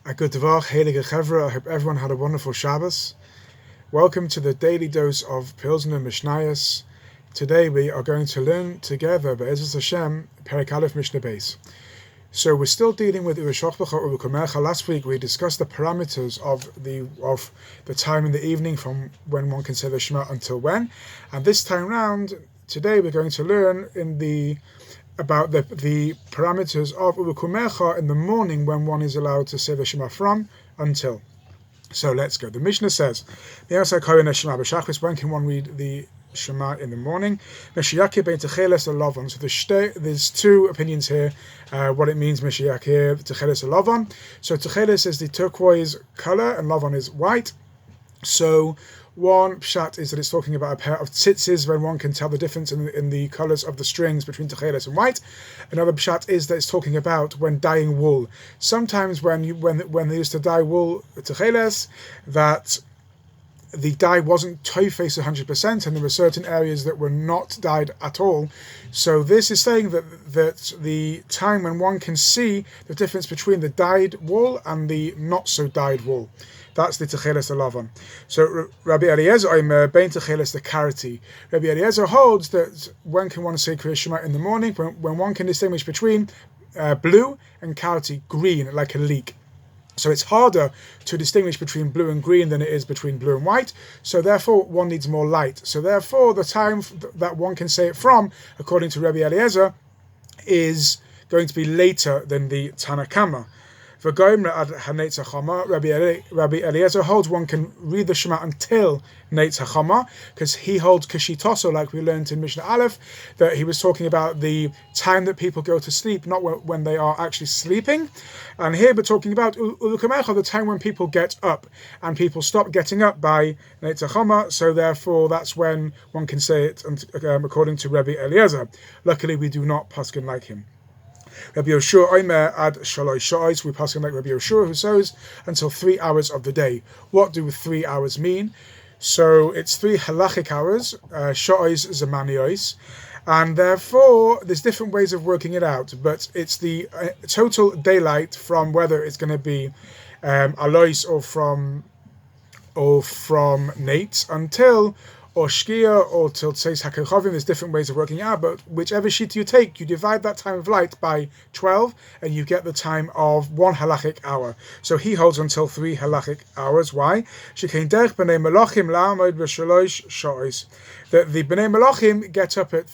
A good Devach, Heilige Chevra. I hope everyone had a wonderful Shabbos. Welcome to the daily dose of Pilzno Mishnayos. Today we are going to learn together, Be'ezus Hashem, Perek Aleph Mishnah Beis. So we're still dealing with Urushochbecha Urukumecha. Last week we discussed the parameters of the time in the evening from when one can say the Shema until when. And this time round, today we're going to learn about the parameters of Urukumecha in the morning when one is allowed to say the Shema from until. So let's go. The Mishnah says, when can one read the Shema in the morning? So there's two opinions here, what it means, Meshiyakir, Techeles Lavan. So Techeles is the turquoise color and Lavan is white. So one pshat is that it's talking about a pair of tzitzis when one can tell the difference in the colors of the strings between techeles and white. Another pshat is that it's talking about when dyeing wool. Sometimes when they used to dye wool techeles, that the dye wasn't tofes 100%, and there were certain areas that were not dyed at all. So this is saying that the time when one can see the difference between the dyed wool and the not so dyed wool. That's the Techeles Lavan. So Rabbi Eliezer Omer bein Techeles the Karati. Rabbi Eliezer holds that when can one say Kriya Shema in the morning? When one can distinguish between blue and Karati, green, like a leek. So it's harder to distinguish between blue and green than it is between blue and white. So therefore one needs more light. So therefore the time that one can say it from, according to Rabbi Eliezer, is going to be later than the Tanakama. Rabbi Eliezer holds one can read the Shema until Neitz HaChama, because he holds Kashitoso, like we learned in Mishnah Aleph, that he was talking about the time that people go to sleep, not when they are actually sleeping. And here we're talking about Ulukamecha, the time when people get up, and people stop getting up by Neitz HaChama, so therefore that's when one can say it according to Rabbi Eliezer. Luckily we do not paskin like him. Rabbi Yoshua Omer ad Shalosh Sha'os, we pass him like Rabbi Yoshua, who says until 3 hours of the day. What do 3 hours mean? So it's 3 halachic hours, Sha'os Zamanios, and therefore there's different ways of working it out, but it's the total daylight from whether it's going to be Alois or from Nate until or Shkia, or till Tseis HaKechavim. There's different ways of working out, but whichever sheet you take, you divide that time of light by 12, and you get the time of 1 halachic hour. So he holds until 3 halachic hours. Why? Shekein derech b'nei melachim la'amod b'shalosh sha'os. The b'nei melachim get up at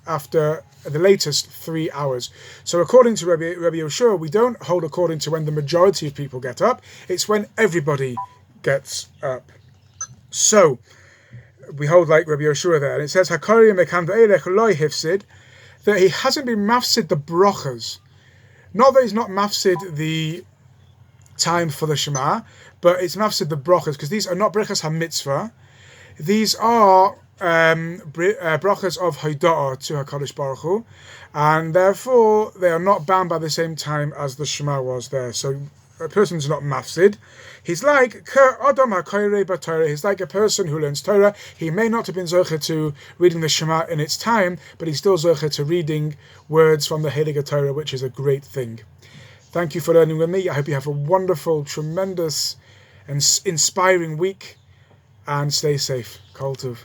after the latest 3 hours. So according to Rabbi Yoshua, we don't hold according to when the majority of people get up. It's when everybody gets up. So we hold like Rabbi Yoshua there, and it says Hakori mekan ve'elech lo hifsid, that he hasn't been mafsid the brachos. Not that he's not mafsid the time for the Shema, but it's mafsid the brachos, because these are not brachos ha-mitzvah. These are brachos of Haida'ah to HaKadosh Baruch Hu, and therefore they are not bound by the same time as the Shema was there. So a person's not mafsid. He's like he's like a person who learns Torah. He may not have been zocher to reading the Shema in its time, but he's still zocher to reading words from the Heilige Torah, which is a great thing. Thank you for learning with me. I hope you have a wonderful, tremendous, and inspiring week, and stay safe. Kol Tov.